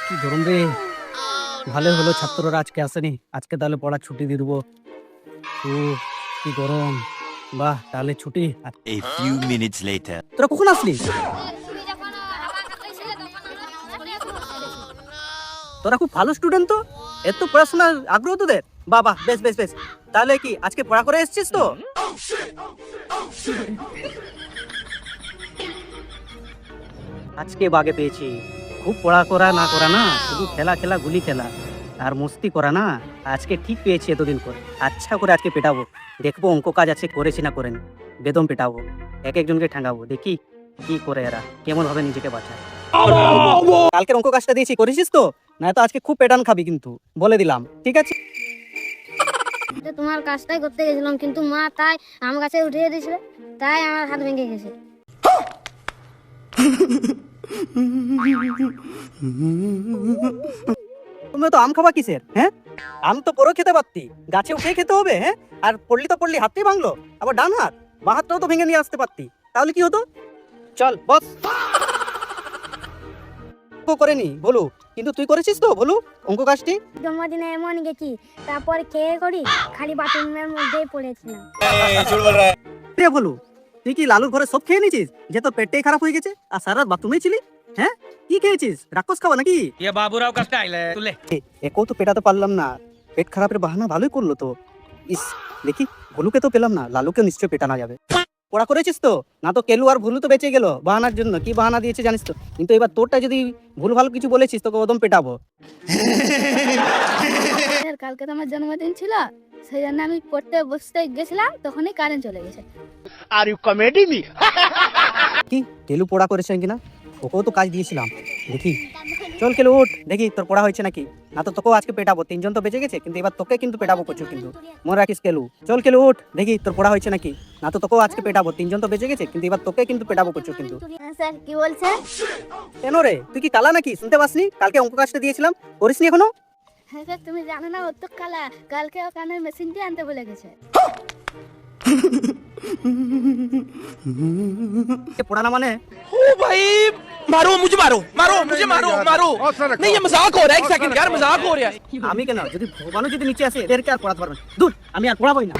কি গরম রে। ভালো হলো ছাত্ররা আজকে আসেনি, আজকে তাহলে পড়া ছুটি দিয়ে দেবো। ও কি গরম, বাহ তাহলে ছুটি। A few minutes later. তোরা কখন আসলি? তোরা খুব ভালো স্টুডেন্ট তো, এত পড়াশোনার আগ্রহ তোদের, বাহ বাহ, বেশ বেশ বেশ। তাহলে কি আজকে পড়া করে এসেছিস তো? আজকে বাগে পেয়েছি। খুব পড়া করা না করা না, শুধু খেলা খেলা গুলি খেলা আর মস্তি করা না। আজকে ঠিক পেয়েছি এতদিন পর, আচ্ছা করে আজকে পেটাবো। দেখবো অঙ্ক কাজ আছে করেছি না করেনি, বেদম পেটাবো। এক একজনকে ঠাঙ্গাবো, দেখি কি করে এরা কেমন ভাবে নিজেকে বাঁচায়। কালকের অঙ্ক কাজটা দিয়েছি, করেছিস তো? না তো আজকে খুব পেটান খাবি কিন্তু, বলে দিলাম, ঠিক আছে? তোমার কাজটাই করতে গেছিলাম, কিন্তু মা তাই আমার কাছে উঠিয়ে দিয়েছিল, তাই আমার হাত ভেঙে গেছে। তুমি তো আম খাবা কিসের? হ্যাঁ, আম তো পরও খেতে পারতি, গাছে উঠে খেতে হবে। হ্যাঁ, আর পড়লি তো পড়লি, হাতটাই ভাঙলো, আবার ডান হাত বাঁ হাতটাও তো ভেঙে নিয়ে আসতে পারতি, তাহলে কি হতো? চল বস। করেনি বলু, কিন্তু তুই করেছিস তো বলু অঙ্ক কাজটি? জন্মদিনে এমন গেছি, তারপর খেয়ে করি খালি বাথরুমের মধ্যেই পড়েছিলাম। রে বলু, তুই কি লালুর ঘরে সব খেয়ে নিয়েছিস যে তোর পেটটাই খারাপ হয়ে গেছে আর সারা রাত বাথরুমেই ছিলি? হ্যাঁ, কি খেয়েছিস? রাক্ষস খাওয়া নাকি? ये बाबूराव का स्टाइल है तुले একও তো পেটাতে পারলাম না, পেট খারাপের বাহানা ভালোই করলো তো। ইস, দেখি ভুলুকে তো পেলাম না, লালুকে নিশ্চয় পেটানো যাবে। পড়া করেছিস তো? না তো কেলু আর ভুলু তো বেঁচে গেল বাহানার জন্য, কি বাহানা দিয়েছে জানিস তো। কিন্তু এবার তোরটা যদি ভুল ভালো কিছু বলেছিস তোকে একদম পেটাবো। কালকে তো আমার জন্মদিন ছিল, সেই জন্য আমি পড়তে বসতে গেছিলাম, তখনই কারেন্ট চলে গেছে। Are you comedy me? কি কেলু পড়া করেছে কিনা, ওকেও তো কাজ দিয়েছিলাম, দেখি। চল কেলু উঠ, দেখি তোর পড়া হয়েছে নাকি। না তো তোকেও আজকে পেটাবো, তিনজন তো বেঁচে গেছে, কিন্তু এবার তোকে কিন্তু পেটাবো প্রচুর, কিন্তু মনে রাখিস কেলু। চল কেলু উঠ, দেখি তোর পড়া হয়েছে নাকি। না তো তোকেও আজকে পেটাবো, তিনজন তো বেঁচে গেছে, কিন্তু এবার তোকে কিন্তু পেটাবো প্রচুর, কিন্তু। স্যার কি বলছে? কেন রে, তুই কি কালা নাকি? শুনতে পাসনি? কালকে অঙ্ক কাজটা দিয়েছিলাম, করিসনি এখনো? হ্যাঁ স্যার, তুমি জানো না ও তো কালা, কালকে ওখানে মেশিনটি আনতে বলে গেছে। পড়া না মানে? ओ भाई मारो मुझे, मारो मारो मुझे, मारो मारो। नहीं ये मजाक हो रहा है, एक सेकंड यार, मजाक हो रहा है। আমি কেন, যদি ভগবানও যদি নিচে আসে এদেরকে আর পড়াতে পারবে না। দূর, আমি আর পড়াবোই না।